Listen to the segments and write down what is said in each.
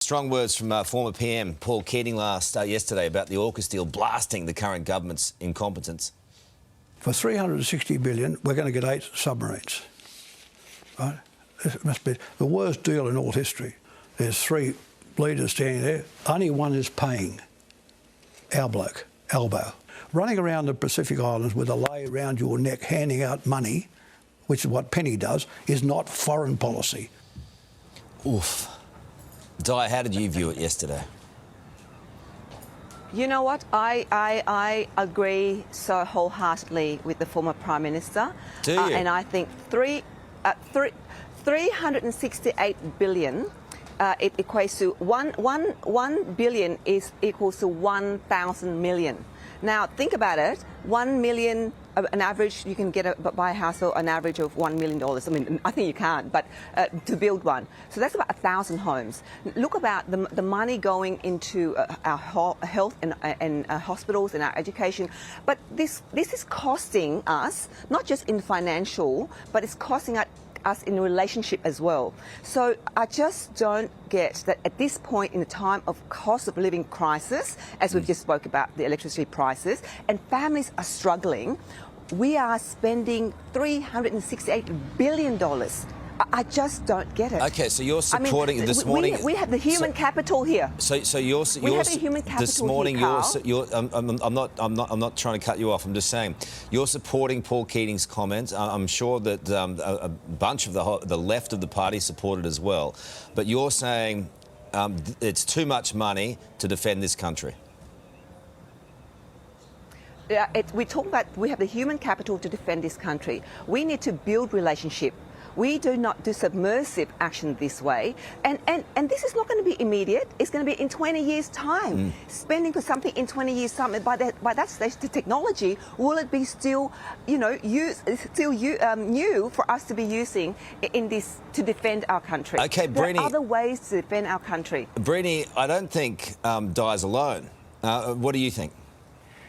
Strong words from former PM Paul Keating yesterday about the AUKUS deal blasting the current government's incompetence. For $360 billion, we're going to get 8 submarines. Right? It must be the worst deal in all history. There's 3 leaders standing there. Only one is paying. Our bloke, Albo. Running around the Pacific Islands with a lei around your neck handing out money, which is what Penny does, is not foreign policy. Oof. Di, how did you view it yesterday? You know what? I agree so wholeheartedly with the former Prime Minister. Do you? And I think 368 billion, it equates to one billion is equals to 1,000 million. Now think about it. 1 million, an average, you can buy a house for an average of $1 million. I mean, I think you can't, but to build one. So that's about 1,000 homes. Look about the money going into our health and hospitals and our education. But this is costing us, not just in financial, but it's costing us in a relationship as well. So I just don't get that at this point in the time of cost of living crisis, as we've just spoke about the electricity prices, and families are struggling, we are spending $368 billion. I just don't get it. Okay, so you're supporting this morning. We have the human capital here. So you're we have the human capital this morning. Here, I'm not trying to cut you off. I'm just saying you're supporting Paul Keating's comments. I'm sure that a bunch of the left of the party supported as well. But you're saying it's too much money to defend this country. We talk about we have the human capital to defend this country. We need to build relationship. We do not do submersive action this way. And this is not going to be immediate. It's going to be in 20 years' time. Spending for something in 20 years' time, by that stage, the technology, will it be still, new for us to be using in this to defend our country? Okay, There are other ways to defend our country. Brini, I don't think Di's alone. What do you think?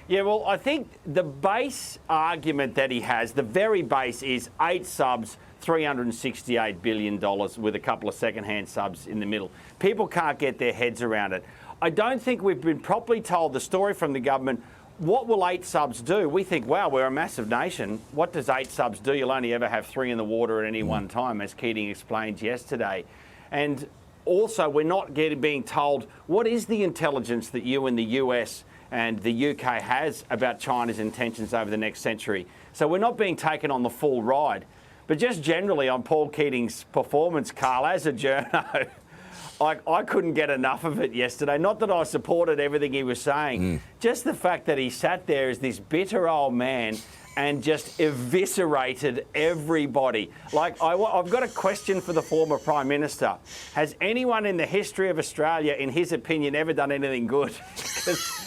Yeah, well, I think the base argument that he has, the very base, is 8 subs, $368 billion with a couple of second-hand subs in the middle. People can't get their heads around it. I don't think we've been properly told the story from the government. What will 8 subs do? We think, wow, we're a massive nation. What does 8 subs do? You'll only ever have 3 in the water at any one time, as Keating explained yesterday. And also, we're not being told what is the intelligence that you in the US and the UK has about China's intentions over the next century. So we're not being taken on the full ride. But just generally on Paul Keating's performance, Carl, as a journo, I couldn't get enough of it yesterday. Not that I supported everything he was saying, just the fact that he sat there as this bitter old man and just eviscerated everybody. Like, I've got a question for the former Prime Minister. Has anyone in the history of Australia, in his opinion, ever done anything good? Because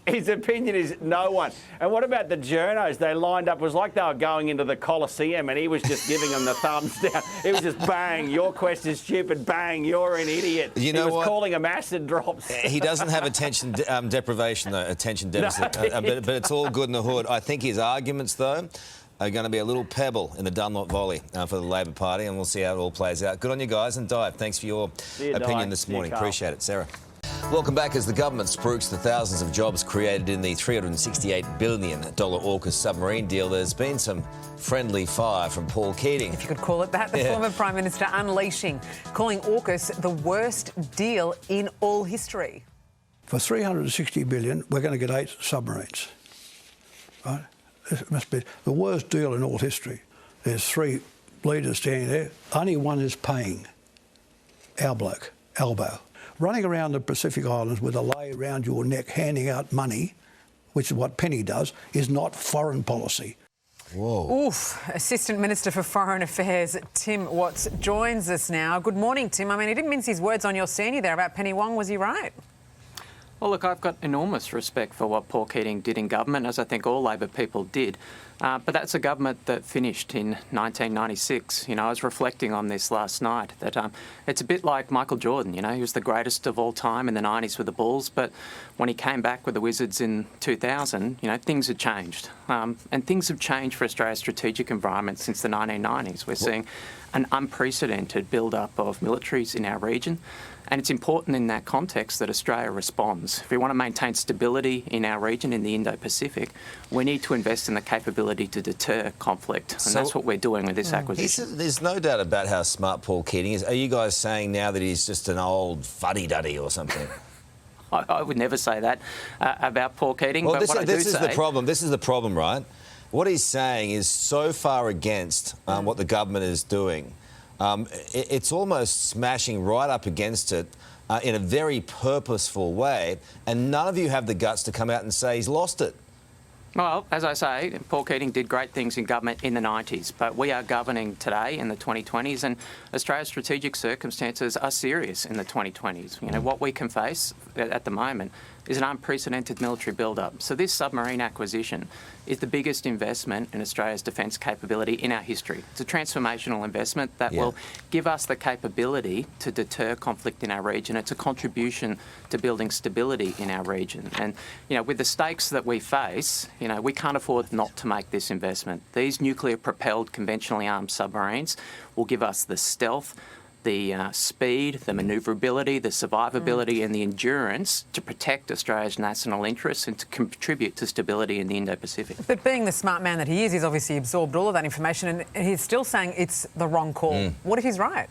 his opinion is no one. And what about the journos? They lined up. It was like they were going into the Coliseum and he was just giving them the thumbs down. It was just bang, your question's stupid, bang, you're an idiot. You know he was what? Calling them acid drops. He doesn't have attention deprivation, though, attention deficit. No, but it's all good in the hood. I think his arguments, though, are going to be a little pebble in the Dunlop volley for the Labor Party, and we'll see how it all plays out. Good on you guys, and Di, thanks for your opinion this morning. Appreciate it. Sarah. Welcome back. As the government spruiks the thousands of jobs created in the $368 billion AUKUS submarine deal, there's been some friendly fire from Paul Keating. If you could call it that, the former Prime Minister unleashing, calling AUKUS the worst deal in all history. For $360 billion, we're going to get 8 submarines. Right? It must be the worst deal in all history. There's 3 leaders standing there. Only one is paying. Our bloke, Albo. Running around the Pacific Islands with a lei around your neck handing out money, which is what Penny does, is not foreign policy. Whoa. Oof. Assistant Minister for Foreign Affairs, Tim Watts, joins us now. Good morning, Tim. I mean, he didn't mince his words on your senior there about Penny Wong, was he right? Well, look, I've got enormous respect for what Paul Keating did in government, as I think all Labor people did. But that's a government that finished in 1996. I was reflecting on this last night, that it's a bit like Michael Jordan. He was the greatest of all time in the 90s with the Bulls, but when he came back with the Wizards in 2000, things had changed. And things have changed for Australia's strategic environment since the 1990s. We're seeing an unprecedented build-up of militaries in our region. And it's important in that context that Australia responds. If we want to maintain stability in our region, in the Indo-Pacific, we need to invest in the capability to deter conflict. And that's what we're doing with this acquisition. There's no doubt about how smart Paul Keating is. Are you guys saying now that he's just an old fuddy-duddy or something? I would never say that about Paul Keating. Well, but this is the problem. This is the problem, right? What he's saying is so far against what the government is doing. It's almost smashing right up against it in a very purposeful way, and none of you have the guts to come out and say he's lost it. Well, as I say, Paul Keating did great things in government in the 90s, but we are governing today in the 2020s, and Australia's strategic circumstances are serious in the 2020s. You know, what we can face at the moment is an unprecedented military build-up. So this submarine acquisition is the biggest investment in Australia's defence capability in our history. It's a transformational investment that will give us the capability to deter conflict in our region. It's a contribution to building stability in our region. And, you know, with the stakes that we face, you know, we can't afford not to make this investment. These nuclear-propelled, conventionally armed submarines will give us the stealth, the speed, the manoeuvrability, the survivability and the endurance to protect Australia's national interests and to contribute to stability in the Indo-Pacific. But being the smart man that he is, he's obviously absorbed all of that information and he's still saying it's the wrong call. What if he's right?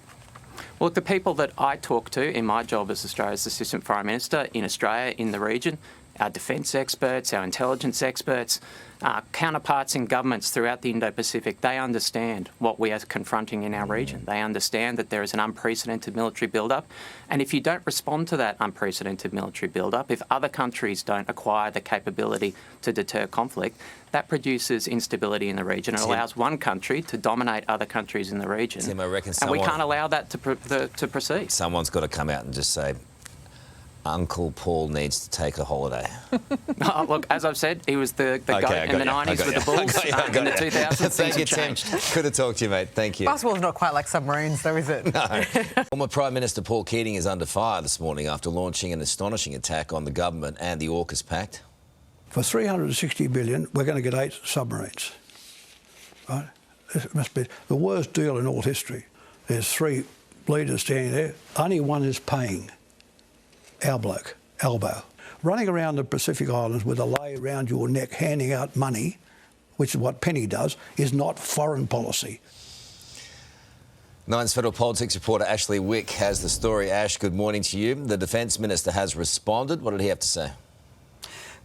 Well, the people that I talk to in my job as Australia's Assistant Foreign Minister in Australia, in the region, our defence experts, our intelligence experts, counterparts in governments throughout the Indo-Pacific, they understand what we are confronting in our region. They understand that there is an unprecedented military build-up. And if you don't respond to that unprecedented military build-up, if other countries don't acquire the capability to deter conflict, that produces instability in the region. It allows one country to dominate other countries in the region. Tim, I reckon and we can't allow that to proceed. Someone's got to come out and just say, Uncle Paul needs to take a holiday. Look, as I've said, he was the goat in the 90s with the Bulls. In the 2000s, Thank you, Tim. Good to talk to you, mate. Thank you. Basketball's not quite like submarines, though, is it? No. Former Prime Minister Paul Keating is under fire this morning after launching an astonishing attack on the government and the AUKUS Pact. For $360 billion, we're going to get 8 submarines. Right? It must be the worst deal in all history. There's 3 leaders standing there. Only one is paying. Our bloke, Albo. Running around the Pacific Islands with a lei around your neck handing out money, which is what Penny does, is not foreign policy. Nine's federal politics reporter Ashley Wick has the story. Ash, good morning to you. The Defence Minister has responded. What did he have to say?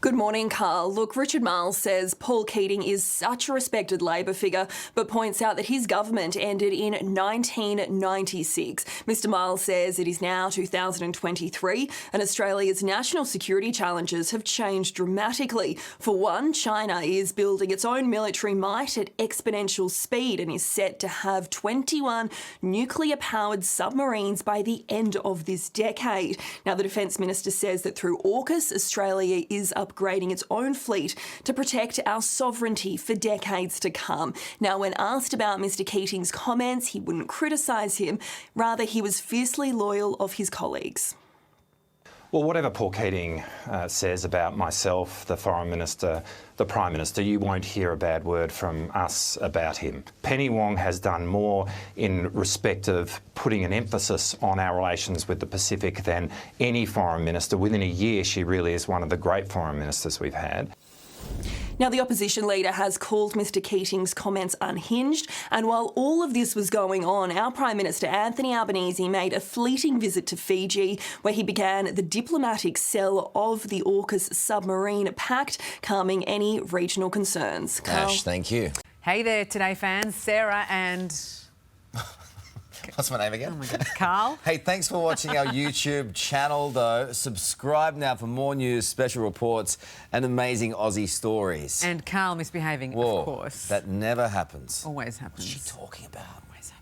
Good morning, Carl. Look, Richard Marles says Paul Keating is such a respected Labor figure, but points out that his government ended in 1996. Mr Marles says it is now 2023 and Australia's national security challenges have changed dramatically. For one, China is building its own military might at exponential speed and is set to have 21 nuclear-powered submarines by the end of this decade. Now, the Defence Minister says that through AUKUS, Australia is upgrading its own fleet to protect our sovereignty for decades to come. Now, when asked about Mr Keating's comments, he wouldn't criticise him. Rather, he was fiercely loyal of his colleagues. Well, whatever Paul Keating says about myself, the Foreign Minister, the Prime Minister, you won't hear a bad word from us about him. Penny Wong has done more in respect of putting an emphasis on our relations with the Pacific than any Foreign Minister. Within a year, she really is one of the great Foreign Ministers we've had. Now, the opposition leader has called Mr Keating's comments unhinged, and while all of this was going on, our Prime Minister Anthony Albanese made a fleeting visit to Fiji, where he began the diplomatic cell of the AUKUS submarine pact, calming any regional concerns. Carl? Ash, thank you. Hey there, Today fans. Sarah and... What's my name again? Oh my God, Carl. Hey, thanks for watching our YouTube channel, though. Subscribe now for more news, special reports and amazing Aussie stories. And Carl misbehaving, Whoa, of course. that never happens. Always happens. What's she talking about? Always happens.